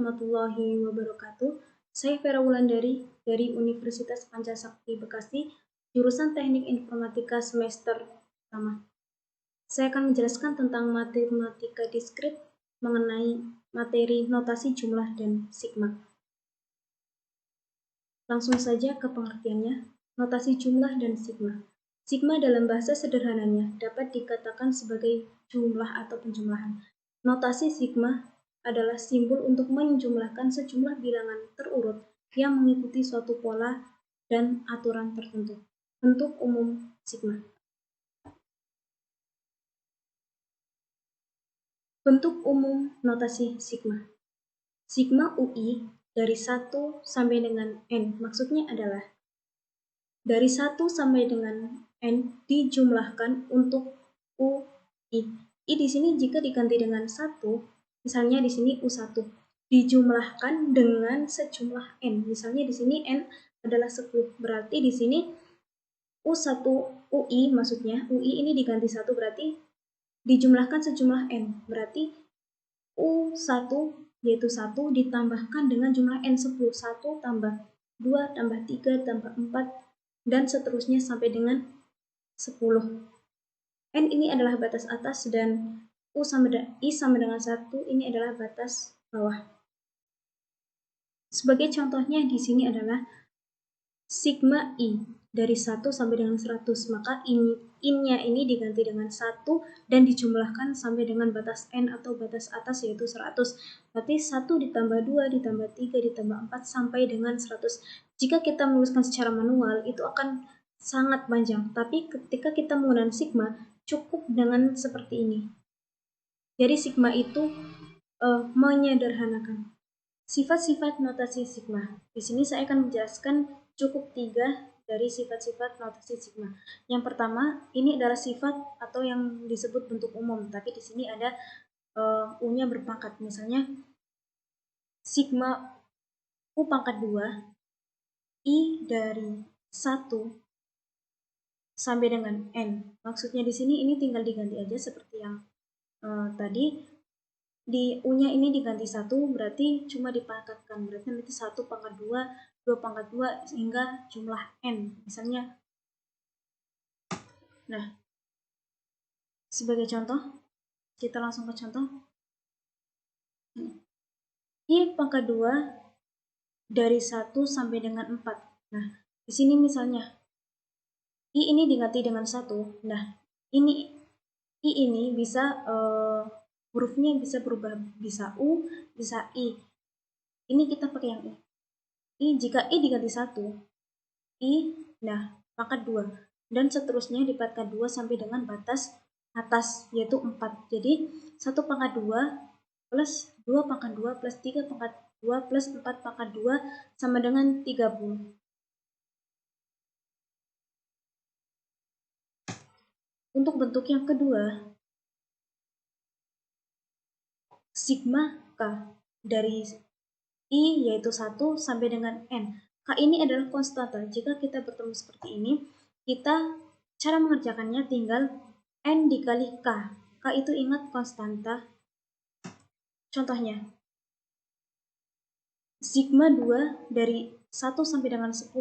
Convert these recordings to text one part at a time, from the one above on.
warahmatullahi wabarakatuh. Saya Vera Wulandari dari Universitas Pancasakti Bekasi, jurusan Teknik Informatika semester pertama. Saya akan menjelaskan tentang matematika diskrit mengenai materi notasi jumlah dan sigma. Langsung saja ke pengertiannya. Notasi jumlah dan sigma. Sigma dalam bahasa sederhananya dapat dikatakan sebagai jumlah atau penjumlahan. Notasi sigma adalah simbol untuk menjumlahkan sejumlah bilangan terurut yang mengikuti suatu pola dan aturan tertentu. Bentuk umum sigma. Bentuk umum notasi sigma. Sigma UI dari 1 sampai dengan N. Maksudnya adalah dari 1 sampai dengan N dijumlahkan untuk UI. I di sini jika diganti dengan 1, misalnya di sini U1, dijumlahkan dengan sejumlah N. Misalnya di sini N adalah 10. Berarti di sini U1 UI maksudnya, UI ini diganti 1 berarti dijumlahkan sejumlah N. Berarti U1 yaitu 1 ditambahkan dengan jumlah N 10. 1 tambah 2 tambah 3 tambah 4 dan seterusnya sampai dengan 10. N ini adalah batas atas dan I sama dengan 1 ini adalah batas bawah. Sebagai contohnya di sini adalah sigma I dari 1 sampai dengan 100, maka in-nya ini diganti dengan 1 dan dijumlahkan sampai dengan batas N atau batas atas yaitu 100. Berarti 1 ditambah 2 ditambah 3 ditambah 4 sampai dengan 100. Jika kita menuliskan secara manual itu akan sangat panjang, tapi ketika kita menggunakan sigma cukup dengan seperti ini. Jadi sigma itu menyederhanakan. Sifat-sifat notasi sigma. Di sini saya akan menjelaskan cukup 3 dari sifat-sifat notasi sigma. Yang pertama, ini adalah sifat atau yang disebut bentuk umum, tapi di sini ada U-nya berpangkat. Misalnya sigma U pangkat 2 I dari 1 sampai dengan N. Maksudnya di sini ini tinggal diganti aja seperti yang tadi. Di U-nya ini diganti 1 berarti cuma dipangkatkan. Berarti nanti 1 pangkat 2, 2 pangkat 2 sehingga jumlah N. Misalnya. Nah, sebagai contoh, kita langsung ke contoh. I pangkat 2 dari 1 sampai dengan 4. Nah, di sini misalnya I ini diganti dengan 1. Nah, I ini bisa hurufnya bisa berubah, bisa U, bisa I. Ini kita pakai yang I. Jika I diganti 1, I, nah, pangkat 2. Dan seterusnya dipangkat 2 sampai dengan batas atas, yaitu 4. Jadi, 1 pangkat 2 plus 2 pangkat 2 plus 3 pangkat 2 plus 4 pangkat 2 sama dengan 30. Untuk bentuk yang kedua, sigma K dari I yaitu 1 sampai dengan N. K ini adalah konstanta. Jika kita bertemu seperti ini, kita cara mengerjakannya tinggal N dikali K. K itu ingat konstanta. Contohnya, sigma 2 dari 1 sampai dengan 10.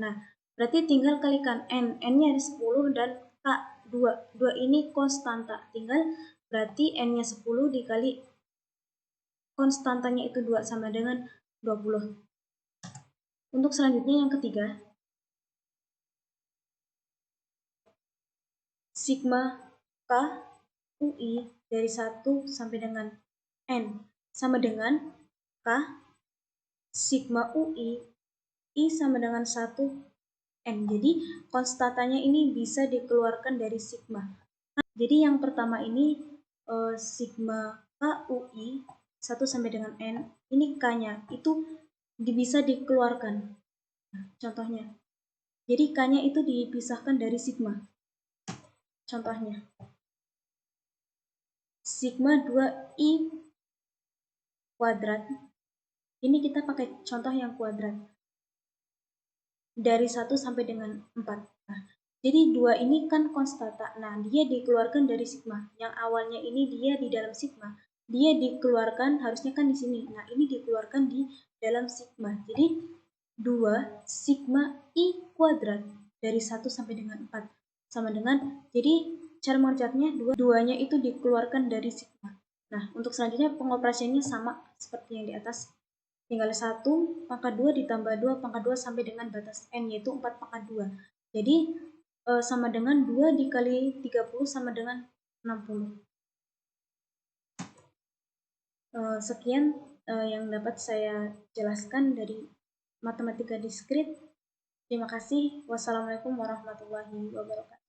Nah, berarti tinggal kalikan N. N-nya ada 10 dan K 2. 2 ini konstanta. Tinggal berarti N-nya 10 dikali konstantanya itu 2 sama dengan 20. Untuk selanjutnya yang ketiga, sigma K UI dari 1 sampai dengan N sama dengan K sigma UI I sama dengan 1 N. Jadi konstantanya ini bisa dikeluarkan dari sigma. Jadi yang pertama ini sigma K UI 1 sampai dengan N, ini K-nya itu bisa dikeluarkan. Nah, contohnya. Jadi K-nya itu dipisahkan dari sigma. Contohnya. Sigma 2I kuadrat. Ini kita pakai contoh yang kuadrat. Dari 1 sampai dengan 4. Nah, jadi 2 ini kan konstanta. Nah, dia dikeluarkan dari sigma. Yang awalnya ini dia di dalam sigma. dia dikeluarkan harusnya kan di sini. Nah, ini dikeluarkan di dalam sigma. Jadi 2 sigma I kuadrat dari 1 sampai dengan 4 sama dengan, jadi cara mengerjakannya duanya itu dikeluarkan dari sigma. Nah, untuk selanjutnya pengoperasiannya sama seperti yang di atas. Tinggal 1 pangkat 2 ditambah 2 pangkat 2 sampai dengan batas N, yaitu 4 pangkat 2. Jadi sama dengan 2 dikali 30 sama dengan 60. Sekian yang dapat saya jelaskan dari matematika diskrit. Terima kasih. Wassalamualaikum warahmatullahi wabarakatuh.